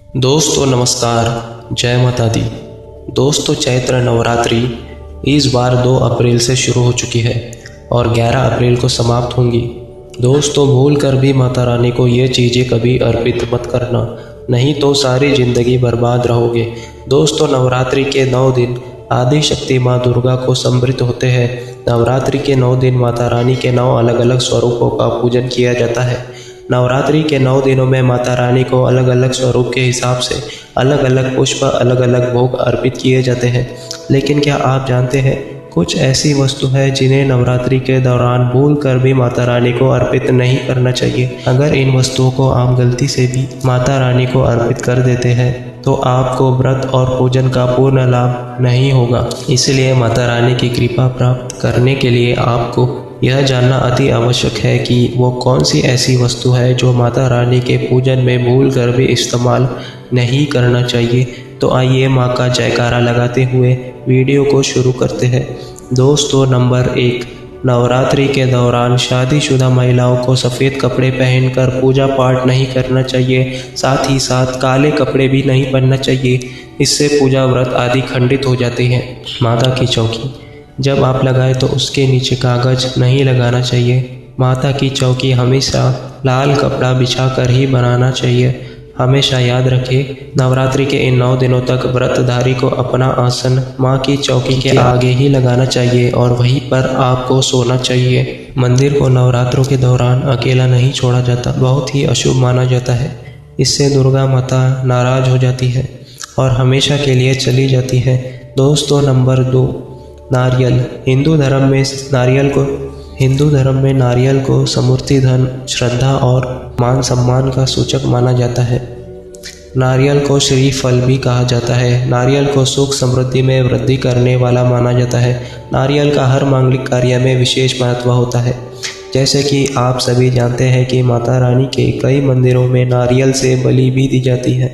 दोस्तों नमस्कार, जय माता दी। दोस्तों चैत्र नवरात्रि इस बार 2 अप्रैल से शुरू हो चुकी है और 11 अप्रैल को समाप्त होंगी। दोस्तों भूल कर भी माता रानी को ये चीज़ें कभी अर्पित मत करना, नहीं तो सारी ज़िंदगी बर्बाद रहोगे। दोस्तों नवरात्रि के 9 दिन आदि शक्ति माँ दुर्गा को समर्पित होते हैं। नवरात्रि के 9 दिन माता रानी के 9 अलग अलग स्वरूपों का पूजन किया जाता है। नवरात्रि के 9 दिनों में माता रानी को अलग अलग स्वरूप के हिसाब से अलग अलग पुष्प, अलग अलग भोग अर्पित किए जाते हैं। लेकिन क्या आप जानते हैं, कुछ ऐसी वस्तु है जिन्हें नवरात्रि के दौरान भूल कर भी माता रानी को अर्पित नहीं करना चाहिए। अगर इन वस्तुओं को आप गलती से भी माता रानी को अर्पित कर देते हैं तो आपको व्रत और पूजन का पूर्ण लाभ नहीं होगा। इसलिए माता रानी की कृपा प्राप्त करने के लिए आपको यह जानना अति आवश्यक है कि वो कौन सी ऐसी वस्तु है जो माता रानी के पूजन में भूल कर भी इस्तेमाल नहीं करना चाहिए। तो आइए माँ का जयकारा लगाते हुए वीडियो को शुरू करते हैं। दोस्तों नंबर 1, नवरात्रि के दौरान शादीशुदा महिलाओं को सफ़ेद कपड़े पहनकर पूजा पाठ नहीं करना चाहिए। साथ ही साथ काले कपड़े भी नहीं पहनना चाहिए, इससे पूजा व्रत आदि खंडित हो जाते हैं। माता की चौकी जब आप लगाए तो उसके नीचे कागज नहीं लगाना चाहिए। माता की चौकी हमेशा लाल कपड़ा बिछाकर ही बनाना चाहिए। हमेशा याद रखें, नवरात्रि के इन 9 दिनों तक व्रतधारी को अपना आसन माँ की चौकी के आगे ही लगाना चाहिए और वहीं पर आपको सोना चाहिए। मंदिर को नवरात्रों के दौरान अकेला नहीं छोड़ा जाता, बहुत ही अशुभ माना जाता है। इससे दुर्गा माता नाराज हो जाती है और हमेशा के लिए चली जाती है। दोस्तों नंबर 2, नारियल। हिंदू धर्म में नारियल को समृद्धि, धन, श्रद्धा और मान सम्मान का सूचक माना जाता है। नारियल को श्री फल भी कहा जाता है। नारियल को सुख समृद्धि में वृद्धि करने वाला माना जाता है। नारियल का हर मांगलिक कार्य में विशेष महत्व होता है। जैसे कि आप सभी जानते हैं कि माता रानी के कई मंदिरों में नारियल से बलि भी दी जाती है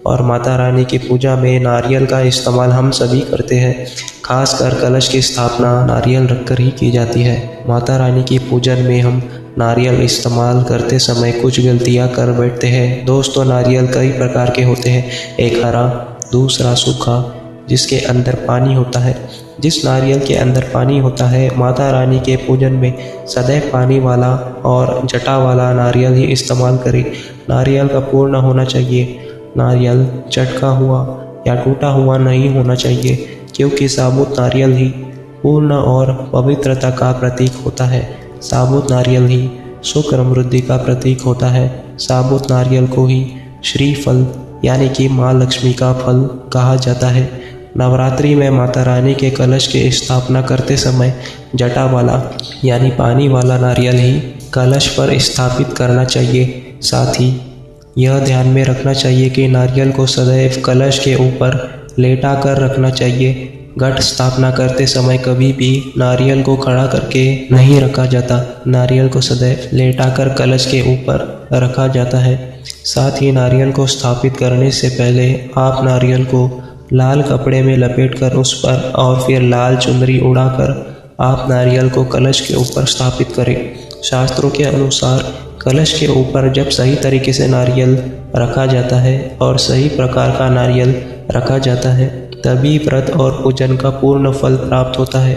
और माता रानी की पूजा में नारियल का इस्तेमाल हम सभी करते हैं। खासकर कलश की स्थापना नारियल रखकर ही की जाती है। माता रानी की पूजन में हम नारियल इस्तेमाल करते समय कुछ गलतियां कर बैठते हैं। दोस्तों नारियल कई प्रकार के होते हैं, एक हरा, दूसरा सूखा जिसके अंदर पानी होता है। जिस नारियल के अंदर पानी होता है, माता रानी के पूजन में सदैव पानी वाला और जटा वाला नारियल ही इस्तेमाल करें। नारियल का पूर्ण होना चाहिए। नारियल चटका हुआ या टूटा हुआ नहीं होना चाहिए, क्योंकि साबुत नारियल ही पूर्ण और पवित्रता का प्रतीक होता है। साबुत नारियल ही सुख समृद्धि का प्रतीक होता है। साबुत नारियल को ही श्री फल यानी कि माँ लक्ष्मी का फल कहा जाता है। नवरात्रि में माता रानी के कलश की स्थापना करते समय जटा वाला यानी पानी वाला नारियल ही कलश पर स्थापित करना चाहिए। साथ ही यह ध्यान में रखना चाहिए कि नारियल को सदैव कलश के ऊपर लेटा कर रखना चाहिए। घट स्थापना करते समय कभी भी नारियल को खड़ा करके नहीं रखा जाता। नारियल को सदैव लेटाकर कलश के ऊपर रखा जाता है। साथ ही नारियल को स्थापित करने से पहले आप नारियल को लाल कपड़े में लपेटकर उस पर और फिर लाल चुनरी उड़ाकर आप नारियल को कलश के ऊपर स्थापित करें। शास्त्रों के अनुसार कलश के ऊपर जब सही तरीके से नारियल रखा जाता है और सही प्रकार का नारियल रखा जाता है, तभी व्रत और पूजन का पूर्ण फल प्राप्त होता है।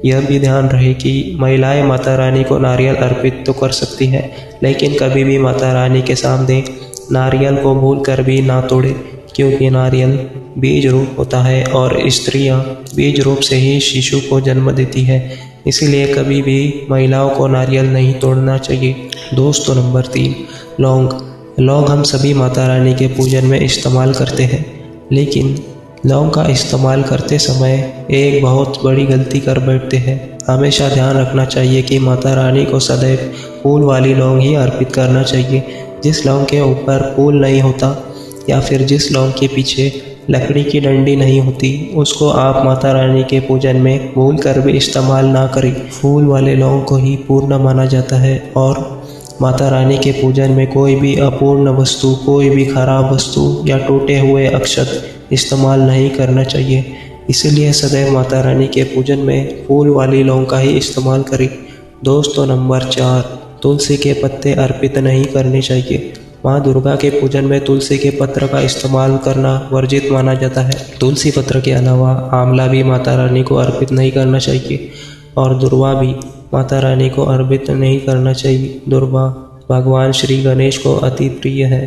यह भी ध्यान रहे कि महिलाएं माता रानी को नारियल अर्पित तो कर सकती हैं, लेकिन कभी भी माता रानी के सामने नारियल को भूल कर भी ना तोड़े, क्योंकि नारियल बीज रूप होता है और स्त्रियां बीज रूप से ही शिशु को जन्म देती है। इसीलिए कभी भी महिलाओं को नारियल नहीं तोड़ना चाहिए। दोस्तों नंबर 3, लौंग हम सभी माता रानी के पूजन में इस्तेमाल करते हैं, लेकिन लौंग का इस्तेमाल करते समय एक बहुत बड़ी गलती कर बैठते हैं। हमेशा ध्यान रखना चाहिए कि माता रानी को सदैव फूल वाली लौंग ही अर्पित करना चाहिए। जिस लौंग के ऊपर फूल नहीं होता या फिर जिस लौंग के पीछे लकड़ी की डंडी नहीं होती, उसको आप माता रानी के पूजन में भूल कर भी इस्तेमाल ना करें। फूल वाले लौंग को ही पूर्ण माना जाता है और माता रानी के पूजन में कोई भी अपूर्ण वस्तु, कोई भी खराब वस्तु या टूटे हुए अक्षत इस्तेमाल नहीं करना चाहिए। इसलिए सदैव माता रानी के पूजन में फूल वाली लौंग का ही इस्तेमाल करें। दोस्तों नंबर 4, तुलसी के पत्ते अर्पित नहीं करने चाहिए। माँ दुर्गा के पूजन में तुलसी के पत्र का इस्तेमाल करना वर्जित माना जाता है। तुलसी पत्र के अलावा आंवला भी माता रानी को अर्पित नहीं करना चाहिए और दुर्वा भी माता रानी को अर्पित नहीं करना चाहिए। दुर्वा भगवान श्री गणेश को अति प्रिय है।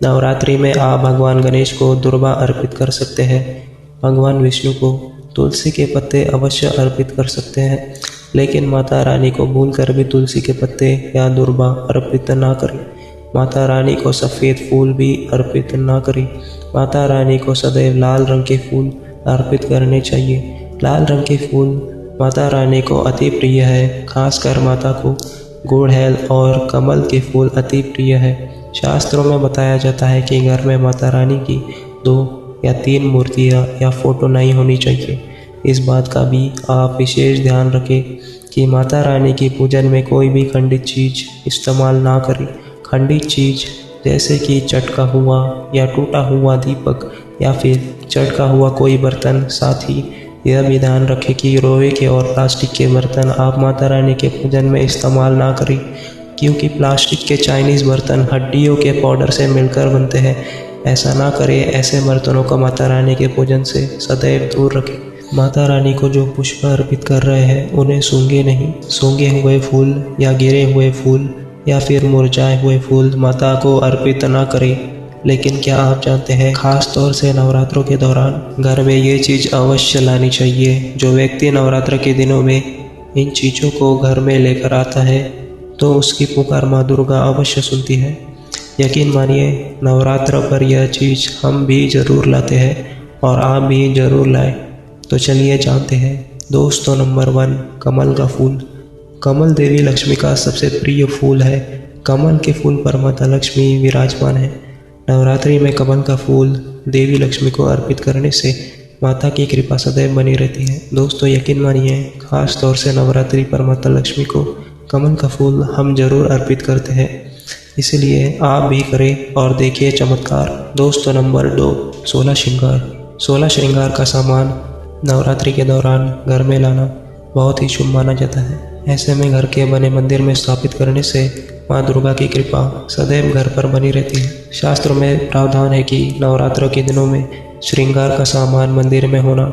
नवरात्रि में आप भगवान गणेश को दुर्वा अर्पित कर सकते हैं। भगवान विष्णु को तुलसी के पत्ते अवश्य अर्पित कर सकते हैं, लेकिन माता रानी को भूलकर भी तुलसी के पत्ते या दुर्वा अर्पित ना करें। माता रानी को सफ़ेद फूल भी अर्पित ना करें। माता रानी को सदैव लाल रंग के फूल अर्पित करने चाहिए। लाल रंग के फूल माता रानी को अति प्रिय है। खासकर माता को गुड़हल और कमल के फूल अति प्रिय है। शास्त्रों में बताया जाता है कि घर में माता रानी की 2 या 3 मूर्तियाँ या फोटो नहीं होनी चाहिए। इस बात का भी आप विशेष ध्यान रखें कि माता रानी की पूजन में कोई भी खंडित चीज़ इस्तेमाल ना करें। खंडित चीज़ जैसे कि चटका हुआ या टूटा हुआ दीपक या फिर चटका हुआ कोई बर्तन। साथ ही यह भी ध्यान रखें कि रोवे के और प्लास्टिक के बर्तन आप माता रानी के पूजन में इस्तेमाल ना करें, क्योंकि प्लास्टिक के चाइनीज़ बर्तन हड्डियों के पाउडर से मिलकर बनते हैं। ऐसा ना करें। ऐसे बर्तनों को माता रानी के पूजन से सदैव दूर रखें। माता रानी को जो पुष्प अर्पित कर रहे हैं उन्हें सूंघे नहीं। सूंघे हुए फूल या गिरे हुए फूल या फिर मुरझाए हुए फूल माता को अर्पित ना करें। लेकिन क्या आप जानते हैं, खास तौर से नवरात्रों के दौरान घर में ये चीज़ अवश्य लानी चाहिए। जो व्यक्ति नवरात्र के दिनों में इन चीज़ों को घर में लेकर आता है तो उसकी पुकार माँ दुर्गा अवश्य सुनती है। यकीन मानिए, नवरात्र पर यह चीज़ हम भी ज़रूर लाते हैं और आप भी ज़रूर लाएं। तो चलिए जानते हैं। दोस्तों, नंबर 1, कमल का फूल। कमल देवी लक्ष्मी का सबसे प्रिय फूल है। कमल के फूल पर माता लक्ष्मी विराजमान है। नवरात्रि में कमल का फूल देवी लक्ष्मी को अर्पित करने से माता की कृपा सदैव बनी रहती है। दोस्तों, यकीन मानिए, खास तौर से नवरात्रि पर माता लक्ष्मी को कमल का फूल हम जरूर अर्पित करते हैं, इसलिए आप भी करें और देखिए चमत्कार। दोस्तों, नंबर 2, 16 श्रृंगार। 16 श्रृंगार का सामान नवरात्रि के दौरान घर में लाना बहुत ही शुभ माना जाता है। ऐसे में घर के बने मंदिर में स्थापित करने से माँ दुर्गा की कृपा सदैव घर पर बनी रहती है। शास्त्रों में प्रावधान है कि नवरात्रों के दिनों में श्रृंगार का सामान मंदिर में होना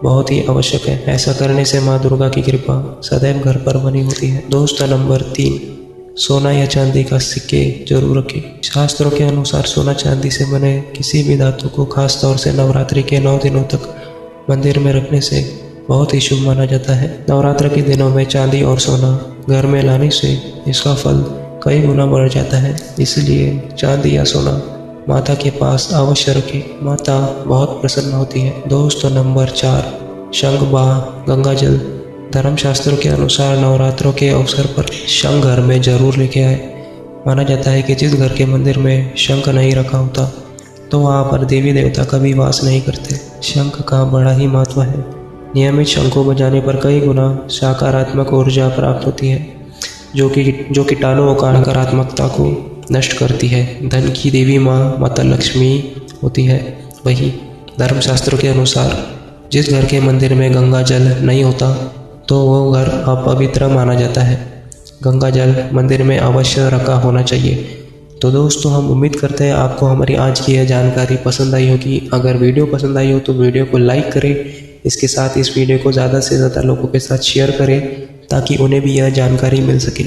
बहुत ही आवश्यक है। ऐसा करने से माँ दुर्गा की कृपा सदैव घर पर बनी होती है। दोस्तों, नंबर 3, सोना या चांदी का सिक्के जरूर रखें। शास्त्रों के अनुसार सोना चांदी से बने किसी भी धातु को खास तौर से नवरात्रि के 9 दिनों तक मंदिर में रखने से बहुत ही शुभ माना जाता है। नवरात्र के दिनों में चांदी और सोना घर में लाने से इसका फल कई गुना बढ़ जाता है। इसलिए चांदी या सोना माता के पास अवश्य रखें। माता बहुत प्रसन्न होती है। दोस्तों, नंबर 4, शंख, बाह, गंगाजल। धर्मशास्त्रों के अनुसार नवरात्रों के अवसर पर शंख घर में जरूर लेके आए। माना जाता है कि जिस घर के मंदिर में शंख नहीं रखा होता तो वहाँ पर देवी देवता कभी वास नहीं करते। शंख का बड़ा ही महत्व है। नियमित शंखों बजाने पर कई गुना सकारात्मक ऊर्जा प्राप्त होती है, जो कीटाणुओं का नकारात्मकता को नष्ट करती है। धन की देवी माँ माता लक्ष्मी होती है। वही धर्मशास्त्रों के अनुसार जिस घर के मंदिर में गंगा जल नहीं होता तो वो घर अपवित्र माना जाता है। गंगा जल मंदिर में अवश्य रखा होना चाहिए। तो दोस्तों, हम उम्मीद करते हैं आपको हमारी आज की यह जानकारी पसंद आई होगी। अगर वीडियो पसंद आई हो तो वीडियो को लाइक करें। इसके साथ इस वीडियो को ज़्यादा से ज़्यादा लोगों के साथ शेयर करें ताकि उन्हें भी यह जानकारी मिल सके।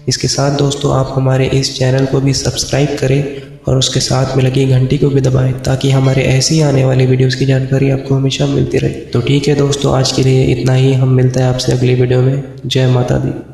इसके साथ दोस्तों, आप हमारे इस चैनल को भी सब्सक्राइब करें और उसके साथ में लगी घंटी को भी दबाएं ताकि हमारे ऐसे ही आने वाले वीडियोस की जानकारी आपको हमेशा मिलती रहे। तो ठीक है दोस्तों, आज के लिए इतना ही। हम मिलते हैं आपसे अगली वीडियो में। जय माता दी।